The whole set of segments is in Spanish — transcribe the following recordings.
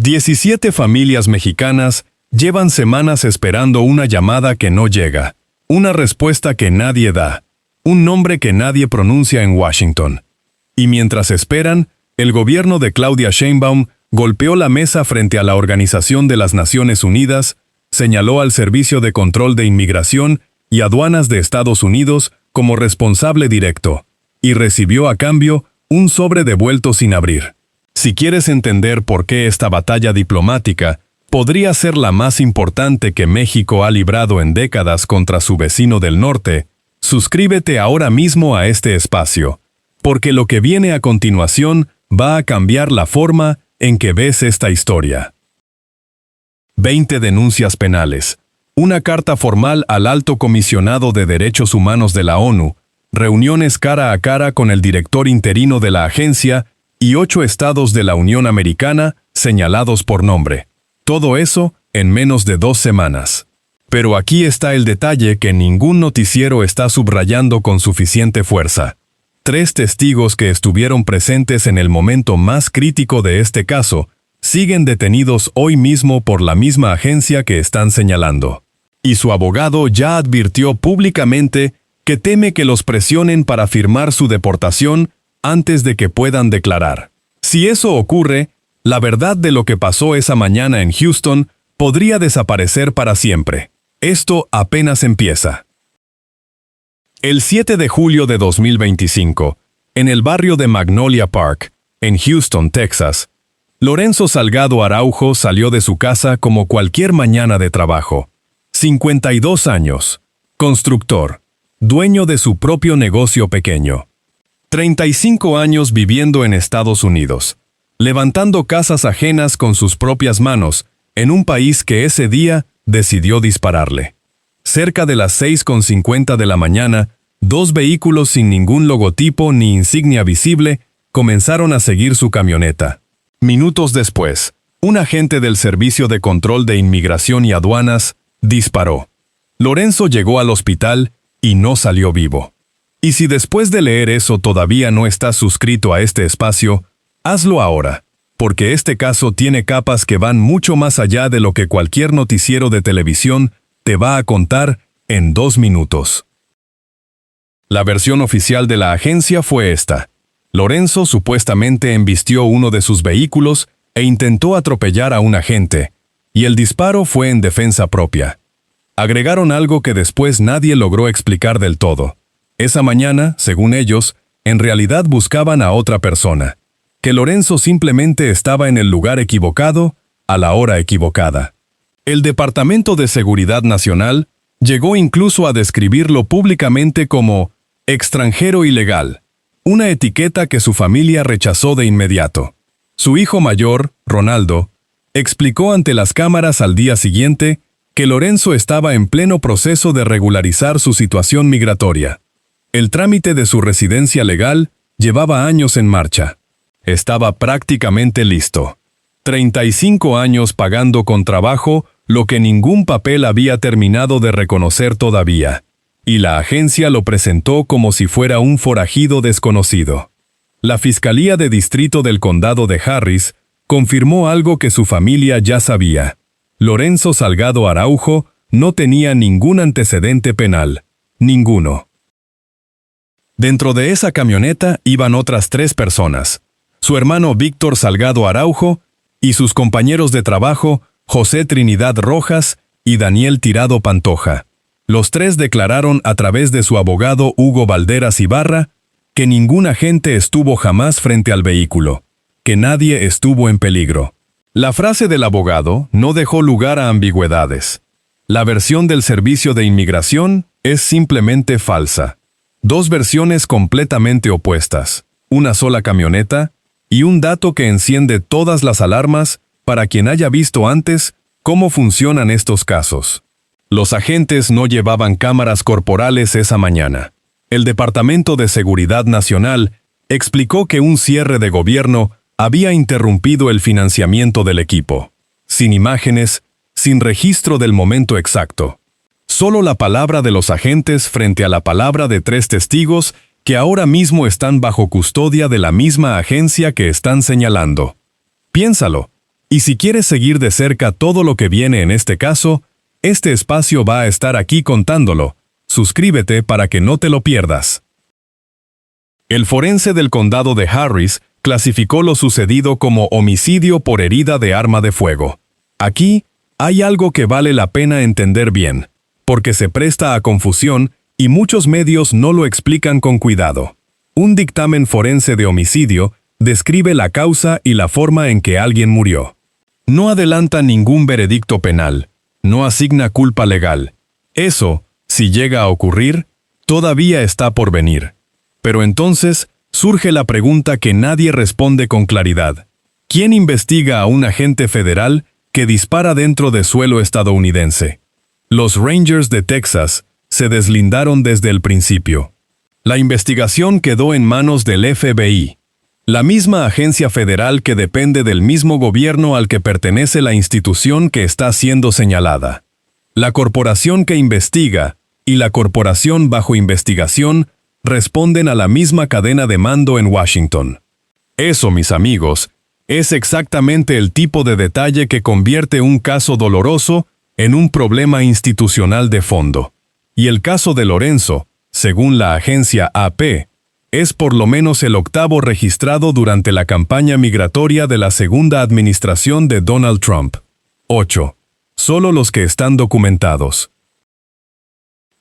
17 familias mexicanas llevan semanas esperando una llamada que no llega, una respuesta que nadie da, un nombre que nadie pronuncia en Washington. Y mientras esperan, el gobierno de Claudia Sheinbaum golpeó la mesa frente a la Organización de las Naciones Unidas, señaló al Servicio de Control de Inmigración y Aduanas de Estados Unidos como responsable directo, y recibió a cambio un sobre devuelto sin abrir. Si quieres entender por qué esta batalla diplomática podría ser la más importante que México ha librado en décadas contra su vecino del norte, suscríbete ahora mismo a este espacio, porque lo que viene a continuación va a cambiar la forma en que ves esta historia. 20 denuncias penales. Una carta formal al Alto Comisionado de Derechos Humanos de la ONU, reuniones cara a cara con el director interino de la agencia y 8 estados de la Unión Americana señalados por nombre. Todo eso en menos de 2 semanas. Pero aquí está el detalle que ningún noticiero está subrayando con suficiente fuerza. 3 testigos que estuvieron presentes en el momento más crítico de este caso siguen detenidos hoy mismo por la misma agencia que están señalando. Y su abogado ya advirtió públicamente que teme que los presionen para firmar su deportación antes de que puedan declarar. Si eso ocurre, la verdad de lo que pasó esa mañana en Houston podría desaparecer para siempre. Esto apenas empieza. El 7 de julio de 2025, en el barrio de Magnolia Park, en Houston, Texas, Lorenzo Salgado Araujo salió de su casa como cualquier mañana de trabajo. 52 años, constructor, dueño de su propio negocio pequeño. 35 años viviendo en Estados Unidos, levantando casas ajenas con sus propias manos, en un país que ese día decidió dispararle. Cerca de las 6:50 de la mañana, 2 vehículos sin ningún logotipo ni insignia visible comenzaron a seguir su camioneta. Minutos después, un agente del Servicio de Control de Inmigración y Aduanas disparó. Lorenzo llegó al hospital y no salió vivo. Y si después de leer eso todavía no estás suscrito a este espacio, hazlo ahora, porque este caso tiene capas que van mucho más allá de lo que cualquier noticiero de televisión te va a contar en 2 minutos. La versión oficial de la agencia fue esta. Lorenzo supuestamente embistió uno de sus vehículos e intentó atropellar a un agente, y el disparo fue en defensa propia. Agregaron algo que después nadie logró explicar del todo. Esa mañana, según ellos, en realidad buscaban a otra persona, que Lorenzo simplemente estaba en el lugar equivocado, a la hora equivocada. El Departamento de Seguridad Nacional llegó incluso a describirlo públicamente como extranjero ilegal, una etiqueta que su familia rechazó de inmediato. Su hijo mayor, Ronaldo, explicó ante las cámaras al día siguiente que Lorenzo estaba en pleno proceso de regularizar su situación migratoria. El trámite de su residencia legal llevaba años en marcha. Estaba prácticamente listo. 35 años pagando con trabajo lo que ningún papel había terminado de reconocer todavía, y la agencia lo presentó como si fuera un forajido desconocido. La Fiscalía de Distrito del Condado de Harris confirmó algo que su familia ya sabía. Lorenzo Salgado Araujo no tenía ningún antecedente penal. Ninguno. Dentro de esa camioneta iban otras 3 personas. Su hermano Víctor Salgado Araujo y sus compañeros de trabajo José Trinidad Rojas y Daniel Tirado Pantoja. Los 3 declararon a través de su abogado Hugo Valderas Ibarra que ningún agente estuvo jamás frente al vehículo, que nadie estuvo en peligro. La frase del abogado no dejó lugar a ambigüedades. La versión del Servicio de Inmigración es simplemente falsa. 2 versiones completamente opuestas, una sola camioneta y un dato que enciende todas las alarmas para quien haya visto antes cómo funcionan estos casos. Los agentes no llevaban cámaras corporales esa mañana. El Departamento de Seguridad Nacional explicó que un cierre de gobierno había interrumpido el financiamiento del equipo. Sin imágenes, sin registro del momento exacto. Solo la palabra de los agentes frente a la palabra de 3 testigos que ahora mismo están bajo custodia de la misma agencia que están señalando. Piénsalo. Y si quieres seguir de cerca todo lo que viene en este caso, este espacio va a estar aquí contándolo. Suscríbete para que no te lo pierdas. El forense del condado de Harris clasificó lo sucedido como homicidio por herida de arma de fuego. Aquí hay algo que vale la pena entender bien, porque se presta a confusión y muchos medios no lo explican con cuidado. Un dictamen forense de homicidio describe la causa y la forma en que alguien murió. No adelanta ningún veredicto penal, no asigna culpa legal. Eso, si llega a ocurrir, todavía está por venir. Pero entonces surge la pregunta que nadie responde con claridad. ¿Quién investiga a un agente federal que dispara dentro de suelo estadounidense? Los Rangers de Texas se deslindaron desde el principio. La investigación quedó en manos del FBI, la misma agencia federal que depende del mismo gobierno al que pertenece la institución que está siendo señalada. La corporación que investiga y la corporación bajo investigación responden a la misma cadena de mando en Washington. Eso, mis amigos, es exactamente el tipo de detalle que convierte un caso doloroso en un problema institucional de fondo. Y el caso de Lorenzo, según la agencia AP, es por lo menos el octavo registrado durante la campaña migratoria de la segunda administración de Donald Trump. 8. Solo los que están documentados.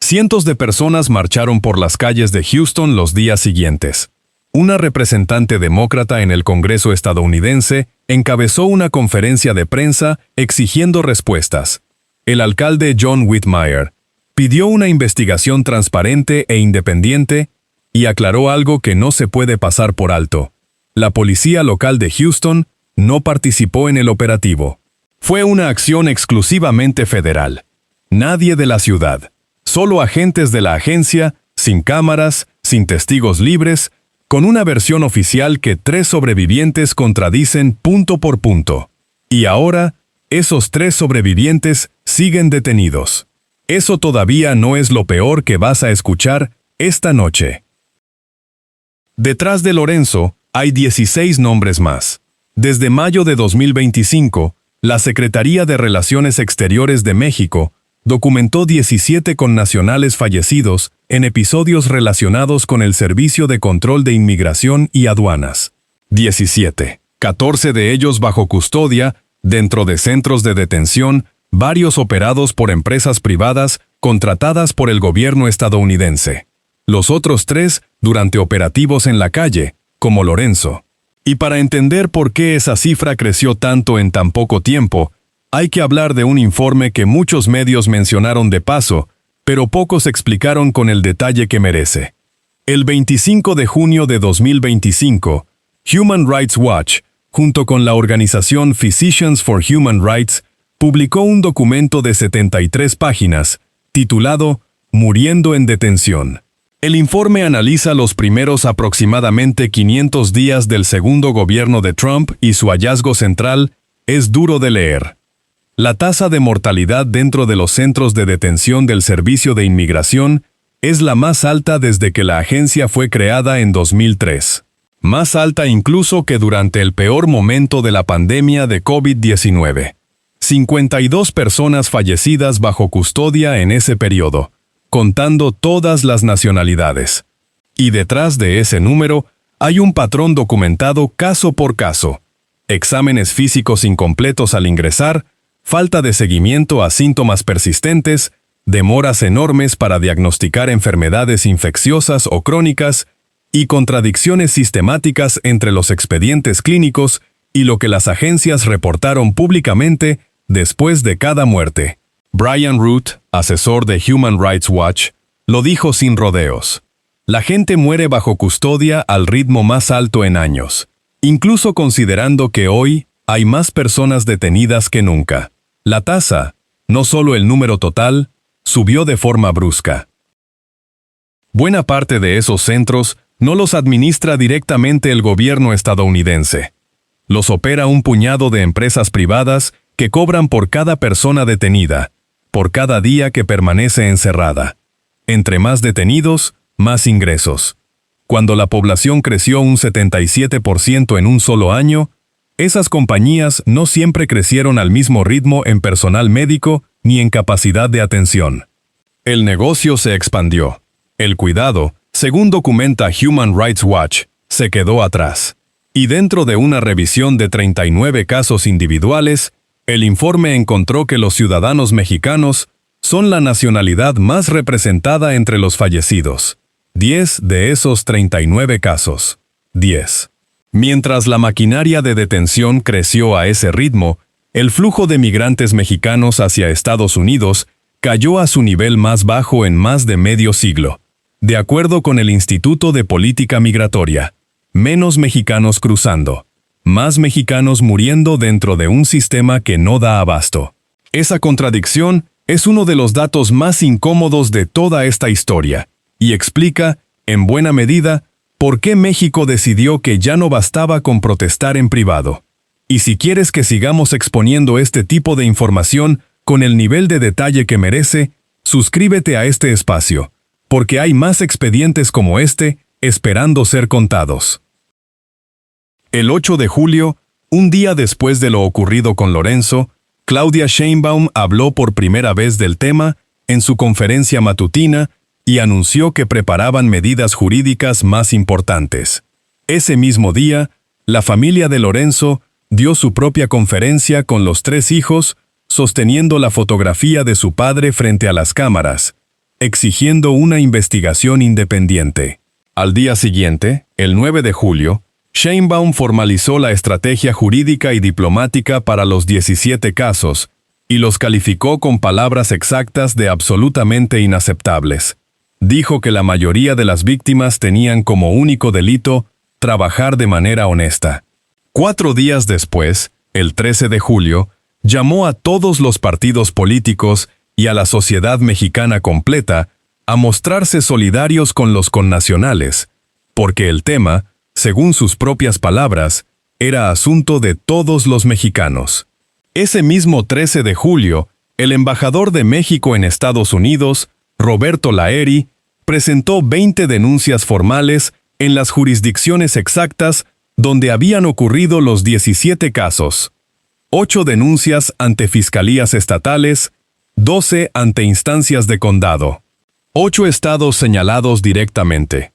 Cientos de personas marcharon por las calles de Houston los días siguientes. Una representante demócrata en el Congreso estadounidense encabezó una conferencia de prensa exigiendo respuestas. El alcalde John Whitmire pidió una investigación transparente e independiente y aclaró algo que no se puede pasar por alto. La policía local de Houston no participó en el operativo. Fue una acción exclusivamente federal. Nadie de la ciudad. Solo agentes de la agencia, sin cámaras, sin testigos libres, con una versión oficial que 3 sobrevivientes contradicen punto por punto. Y ahora, esos 3 sobrevivientes siguen detenidos. Eso todavía no es lo peor que vas a escuchar esta noche. Detrás de Lorenzo hay 16 nombres más. Desde mayo de 2025, la Secretaría de Relaciones Exteriores de México documentó 17 connacionales fallecidos en episodios relacionados con el Servicio de Control de Inmigración y Aduanas. 17. 14 de ellos bajo custodia, dentro de centros de detención, varios operados por empresas privadas contratadas por el gobierno estadounidense. Los otros 3 durante operativos en la calle, como Lorenzo. Y para entender por qué esa cifra creció tanto en tan poco tiempo, hay que hablar de un informe que muchos medios mencionaron de paso, pero pocos explicaron con el detalle que merece. El 25 de junio de 2025, Human Rights Watch, junto con la organización Physicians for Human Rights, publicó un documento de 73 páginas, titulado Muriendo en detención. El informe analiza los primeros aproximadamente 500 días del segundo gobierno de Trump y su hallazgo central es duro de leer. La tasa de mortalidad dentro de los centros de detención del Servicio de Inmigración es la más alta desde que la agencia fue creada en 2003. Más alta incluso que durante el peor momento de la pandemia de COVID-19. 52 personas fallecidas bajo custodia en ese periodo, contando todas las nacionalidades. Y detrás de ese número hay un patrón documentado caso por caso. Exámenes físicos incompletos al ingresar, falta de seguimiento a síntomas persistentes, demoras enormes para diagnosticar enfermedades infecciosas o crónicas, y contradicciones sistemáticas entre los expedientes clínicos y lo que las agencias reportaron públicamente después de cada muerte. Brian Root, asesor de Human Rights Watch, lo dijo sin rodeos. La gente muere bajo custodia al ritmo más alto en años, incluso considerando que hoy hay más personas detenidas que nunca. La tasa, no solo el número total, subió de forma brusca. Buena parte de esos centros no los administra directamente el gobierno estadounidense. Los opera un puñado de empresas privadas que cobran por cada persona detenida, por cada día que permanece encerrada. Entre más detenidos, más ingresos. Cuando la población creció un 77% en un solo año, Esas compañías no siempre crecieron al mismo ritmo en personal médico ni en capacidad de atención. El negocio se expandió. El cuidado, según documenta Human Rights Watch, se quedó atrás. Y dentro de una revisión de 39 casos individuales, el informe encontró que los ciudadanos mexicanos son la nacionalidad más representada entre los fallecidos. 10 de esos 39 casos. 10. Mientras la maquinaria de detención creció a ese ritmo, el flujo de migrantes mexicanos hacia Estados Unidos cayó a su nivel más bajo en más de medio siglo. De acuerdo con el Instituto de Política Migratoria, menos mexicanos cruzando, más mexicanos muriendo dentro de un sistema que no da abasto. Esa contradicción es uno de los datos más incómodos de toda esta historia, y explica, en buena medida, ¿por qué México decidió que ya no bastaba con protestar en privado? Y si quieres que sigamos exponiendo este tipo de información con el nivel de detalle que merece, suscríbete a este espacio, porque hay más expedientes como este esperando ser contados. El 8 de julio, un día después de lo ocurrido con Lorenzo, Claudia Sheinbaum habló por primera vez del tema en su conferencia matutina y anunció que preparaban medidas jurídicas más importantes. Ese mismo día, la familia de Lorenzo dio su propia conferencia con los 3 hijos, sosteniendo la fotografía de su padre frente a las cámaras, exigiendo una investigación independiente. Al día siguiente, el 9 de julio, Sheinbaum formalizó la estrategia jurídica y diplomática para los 17 casos y los calificó con palabras exactas de absolutamente inaceptables. Dijo que la mayoría de las víctimas tenían como único delito trabajar de manera honesta. 4 días después, el 13 de julio, llamó a todos los partidos políticos y a la sociedad mexicana completa a mostrarse solidarios con los connacionales, porque el tema, según sus propias palabras, era asunto de todos los mexicanos. Ese mismo 13 de julio, el embajador de México en Estados Unidos, Roberto Laeri, presentó 20 denuncias formales en las jurisdicciones exactas donde habían ocurrido los 17 casos. 8 denuncias ante fiscalías estatales, 12 ante instancias de condado. 8 estados señalados directamente: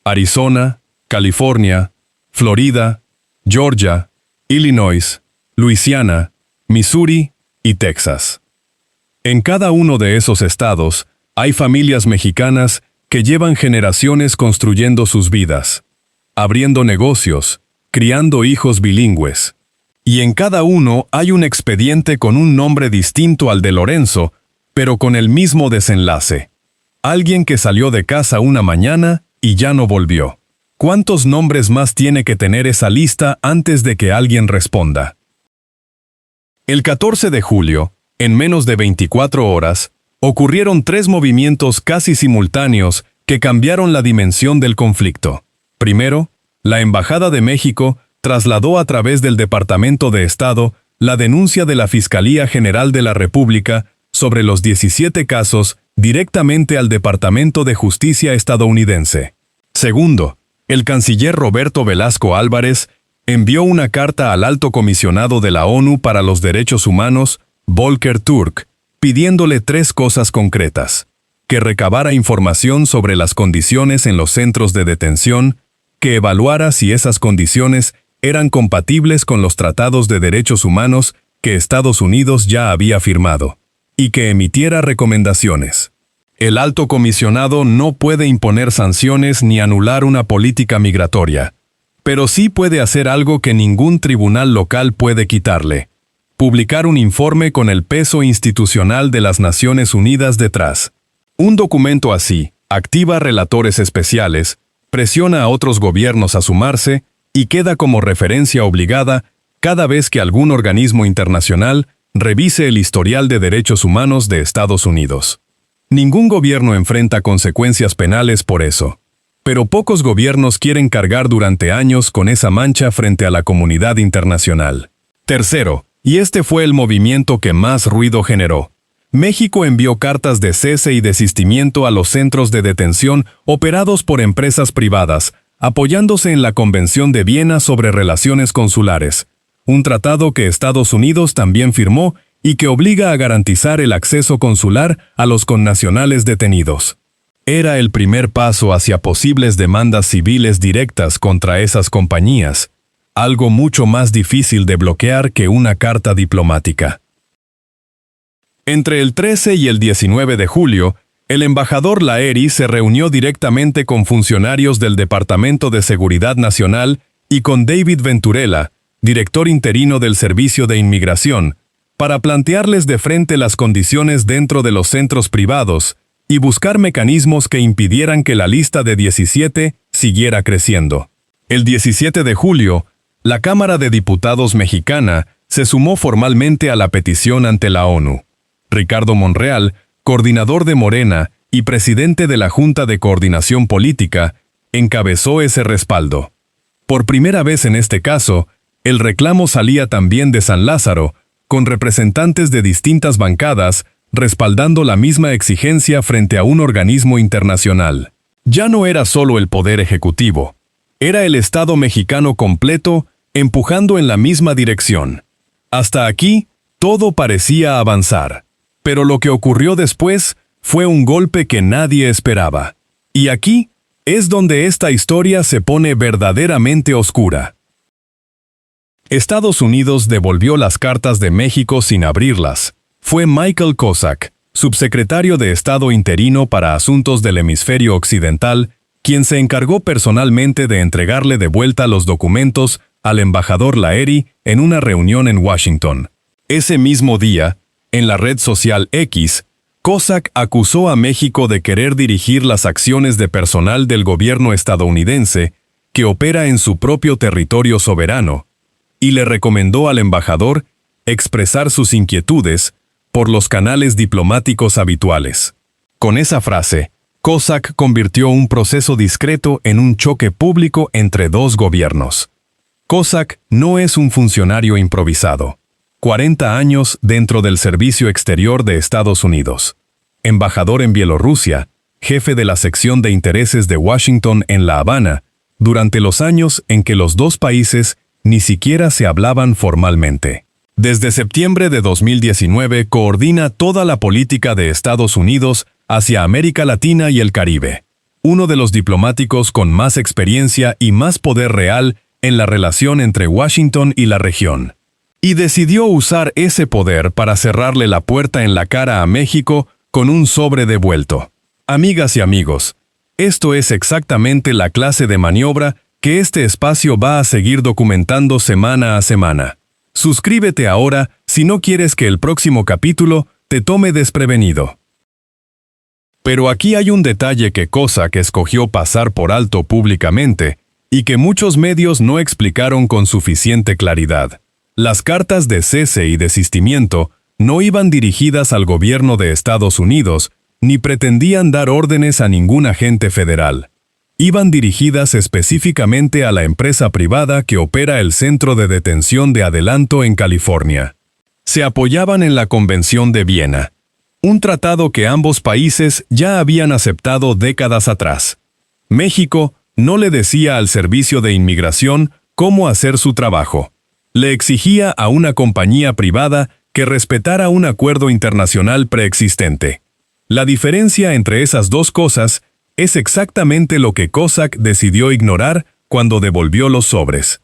Arizona, California, Florida, Georgia, Illinois, Luisiana, Missouri y Texas. En cada uno de esos estados hay familias mexicanas que llevan generaciones construyendo sus vidas, abriendo negocios, criando hijos bilingües. Y en cada uno hay un expediente con un nombre distinto al de Lorenzo, pero con el mismo desenlace. Alguien que salió de casa una mañana y ya no volvió. ¿Cuántos nombres más tiene que tener esa lista antes de que alguien responda? El 14 de julio, en menos de 24 horas, ocurrieron 3 movimientos casi simultáneos que cambiaron la dimensión del conflicto. Primero, la Embajada de México trasladó a través del Departamento de Estado la denuncia de la Fiscalía General de la República sobre los 17 casos directamente al Departamento de Justicia estadounidense. Segundo, el canciller Roberto Velasco Álvarez envió una carta al Alto Comisionado de la ONU para los Derechos Humanos, Volker Turk, pidiéndole 3 cosas concretas: que recabara información sobre las condiciones en los centros de detención, que evaluara si esas condiciones eran compatibles con los tratados de derechos humanos que Estados Unidos ya había firmado, y que emitiera recomendaciones. El Alto Comisionado no puede imponer sanciones ni anular una política migratoria, pero sí puede hacer algo que ningún tribunal local puede quitarle: publicar un informe con el peso institucional de las Naciones Unidas detrás. Un documento así activa relatores especiales, presiona a otros gobiernos a sumarse y queda como referencia obligada cada vez que algún organismo internacional revise el historial de derechos humanos de Estados Unidos. Ningún gobierno enfrenta consecuencias penales por eso, pero pocos gobiernos quieren cargar durante años con esa mancha frente a la comunidad internacional. Tercero, y este fue el movimiento que más ruido generó, México envió cartas de cese y desistimiento a los centros de detención operados por empresas privadas, apoyándose en la Convención de Viena sobre Relaciones Consulares, un tratado que Estados Unidos también firmó y que obliga a garantizar el acceso consular a los connacionales detenidos. Era el primer paso hacia posibles demandas civiles directas contra esas compañías, algo mucho más difícil de bloquear que una carta diplomática. Entre el 13 y el 19 de julio, el embajador Laeri se reunió directamente con funcionarios del Departamento de Seguridad Nacional y con David Venturella, director interino del Servicio de Inmigración, para plantearles de frente las condiciones dentro de los centros privados y buscar mecanismos que impidieran que la lista de 17 siguiera creciendo. El 17 de julio, la Cámara de Diputados mexicana se sumó formalmente a la petición ante la ONU. Ricardo Monreal, coordinador de Morena y presidente de la Junta de Coordinación Política, encabezó ese respaldo. Por primera vez en este caso, el reclamo salía también de San Lázaro, con representantes de distintas bancadas respaldando la misma exigencia frente a un organismo internacional. Ya no era solo el Poder Ejecutivo, era el Estado mexicano completo empujando en la misma dirección. Hasta aquí, todo parecía avanzar. Pero lo que ocurrió después fue un golpe que nadie esperaba. Y aquí es donde esta historia se pone verdaderamente oscura. Estados Unidos devolvió las cartas de México sin abrirlas. Fue Michael Kosak, subsecretario de Estado interino para Asuntos del Hemisferio Occidental, quien se encargó personalmente de entregarle de vuelta los documentos al embajador Laeri en una reunión en Washington. Ese mismo día, en la red social X, Kosak acusó a México de querer dirigir las acciones de personal del gobierno estadounidense que opera en su propio territorio soberano, y le recomendó al embajador expresar sus inquietudes por los canales diplomáticos habituales. Con esa frase, Kosak convirtió un proceso discreto en un choque público entre dos gobiernos. Kosak no es un funcionario improvisado. 40 años dentro del Servicio Exterior de Estados Unidos. Embajador en Bielorrusia, jefe de la sección de intereses de Washington en La Habana, durante los años en que los dos países ni siquiera se hablaban formalmente. Desde septiembre de 2019 coordina toda la política de Estados Unidos hacia América Latina y el Caribe. Uno de los diplomáticos con más experiencia y más poder real en la relación entre Washington y la región. Y decidió usar ese poder para cerrarle la puerta en la cara a México con un sobre devuelto. Amigas y amigos, esto es exactamente la clase de maniobra que este espacio va a seguir documentando semana a semana. Suscríbete ahora si no quieres que el próximo capítulo te tome desprevenido. Pero aquí hay un detalle que Kosak escogió pasar por alto públicamente y que muchos medios no explicaron con suficiente claridad. Las cartas de cese y desistimiento no iban dirigidas al gobierno de Estados Unidos, ni pretendían dar órdenes a ningún agente federal. Iban dirigidas específicamente a la empresa privada que opera el Centro de Detención de Adelanto en California. Se apoyaban en la Convención de Viena, un tratado que ambos países ya habían aceptado décadas atrás. México no le decía al Servicio de Inmigración cómo hacer su trabajo. Le exigía a una compañía privada que respetara un acuerdo internacional preexistente. La diferencia entre esas dos cosas es exactamente lo que Kosak decidió ignorar cuando devolvió los sobres.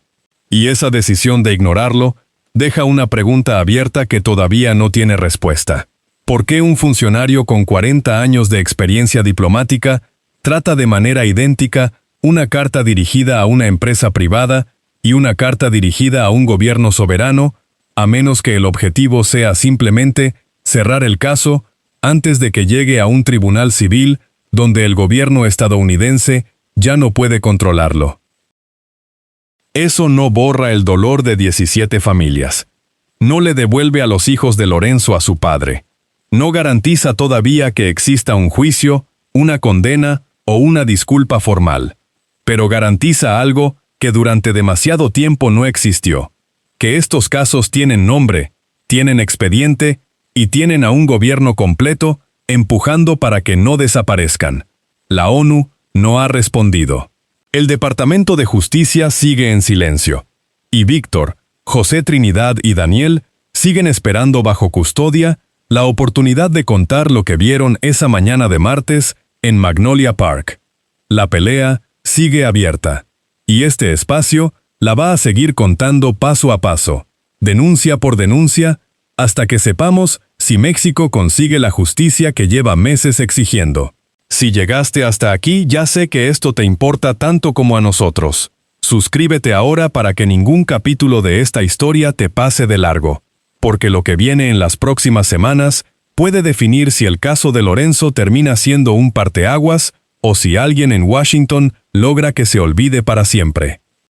Y esa decisión de ignorarlo deja una pregunta abierta que todavía no tiene respuesta. ¿Por qué un funcionario con 40 años de experiencia diplomática trata de manera idéntica una carta dirigida a una empresa privada y una carta dirigida a un gobierno soberano, a menos que el objetivo sea simplemente cerrar el caso antes de que llegue a un tribunal civil donde el gobierno estadounidense ya no puede controlarlo? Eso no borra el dolor de 17 familias. No le devuelve a los hijos de Lorenzo a su padre. No garantiza todavía que exista un juicio, una condena o una disculpa formal. Pero garantiza algo que durante demasiado tiempo no existió: que estos casos tienen nombre, tienen expediente y tienen a un gobierno completo empujando para que no desaparezcan. La ONU no ha respondido. El Departamento de Justicia sigue en silencio. Y Víctor, José Trinidad y Daniel siguen esperando bajo custodia la oportunidad de contar lo que vieron esa mañana de martes en Magnolia Park. La pelea sigue abierta, y este espacio la va a seguir contando paso a paso, denuncia por denuncia, hasta que sepamos si México consigue la justicia que lleva meses exigiendo. Si llegaste hasta aquí, ya sé que esto te importa tanto como a nosotros. Suscríbete ahora para que ningún capítulo de esta historia te pase de largo, porque lo que viene en las próximas semanas puede definir si el caso de Lorenzo termina siendo un parteaguas o si alguien en Washington logra que se olvide para siempre.